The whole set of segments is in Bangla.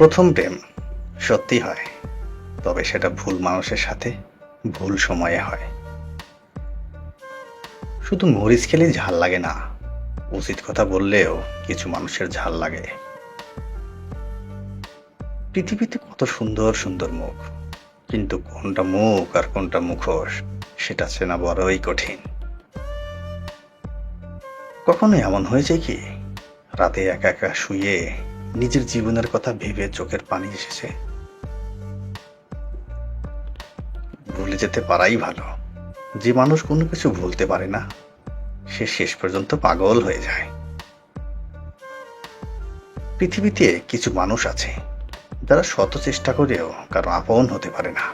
প্রথম প্রেম সত্যি হয়, তবে সেটা ভুল মানুষের সাথে ভুল সময়ে হয়। শুধু মরিচ খেলেই ঝাল লাগে না, উচিত কথা বললেও কিছু মানুষের ঝাল লাগে। পৃথিবীতে কত সুন্দর সুন্দর মুখ, কিন্তু কোনটা মুখ আর কোনটা মুখোশ সেটা চেনা বড়ই কঠিন। কখনো এমন হয়েছে কি, রাতে একা একা শুয়ে নিজের জীবনের কথা ভেবে চোখের পানি এসেছে? ভুলে যেতে পারাই ভালো। যে মানুষ কোনো কিছু ভুলতে পারে না, সে শেষ পর্যন্ত পাগল হয়ে যায়। পৃথিবীতে কিছু মানুষ আছে যারা শত চেষ্টা করেও কারো আপন হতে পারে না।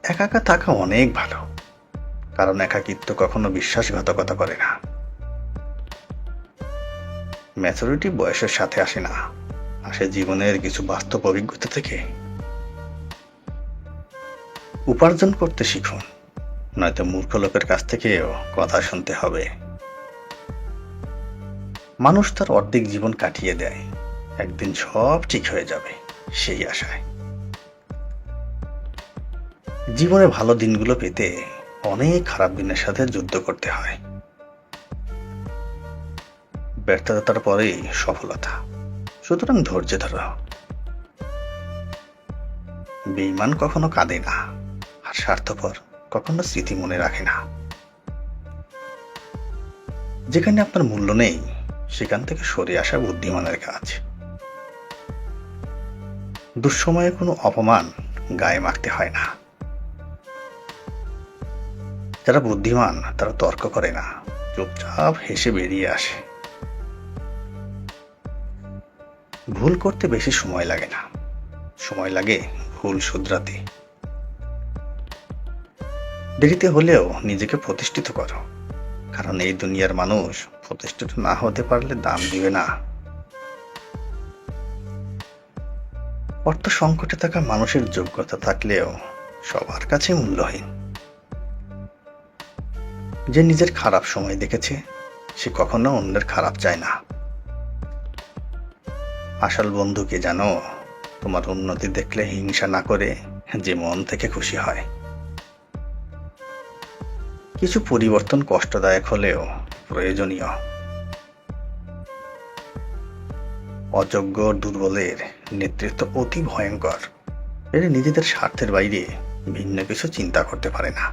একা একা থাকা অনেক ভালো, কারণ একাকিত্ব কখনো বিশ্বাসঘাতকতা করে না। ম্যাচুরিটি বয়সের সাথে আসে না, আসে জীবনের কিছু বাস্তব অভিজ্ঞতা থেকে। উপার্জন করতে শিখুন, নয়তো মূর্খ লোকের কাছ থেকেও কথা শুনতে হবে। মানুষ তার অর্ধেক জীবন কাটিয়ে দেয় একদিন সব ঠিক হয়ে যাবে সেই আশায়। জীবনে ভালো দিনগুলো পেতে অনেক খারাপ দিনের সাথে যুদ্ধ করতে হয়। ব্যর্থতার পরেই সফলতা, সুতরাং ধৈর্য ধরো। বেঈমান কখনো কাঁদে না, আর স্বার্থপর কখনো স্মৃতি মনে রাখে না। যেখানে আপনার মূল্য নেই, সেখান থেকে সরে আসা বুদ্ধিমানের কাজ। দুঃসময়ে কোনো অপমান গায়ে মাখতে হয় না। যারা বুদ্ধিমান তারা তর্ক করে না, চুপচাপ হেসে বেরিয়ে আসে। ভুল করতে বেশি সময় লাগে না, সময় লাগে ভুল শুধরাতে। দেরিতে হলেও নিজেকে প্রতিষ্ঠিত করো, কারণ এই দুনিয়ার মানুষ প্রতিষ্ঠিত না হতে পারলে দাম দিবে না। অর্থ সংকটে থাকা মানুষের যোগ্যতা থাকলেও সবার কাছে মূল্যহীন। যে নিজের খারাপ সময় দেখেছে, সে কখনো অন্যের খারাপ চায় না। আসল বন্ধুকে জানো, তোমার উন্নতি দেখলে হিংসা না করে যে মন থেকে খুশি হয়। কিছু পরিবর্তন কষ্টদায়ক হলেও প্রয়োজনীয়। অযোগ্য দুর্বলের নেতৃত্ব অতি ভয়ঙ্কর। এরা নিজেদের স্বার্থের বাইরে ভিন্ন কিছু চিন্তা করতে পারে না।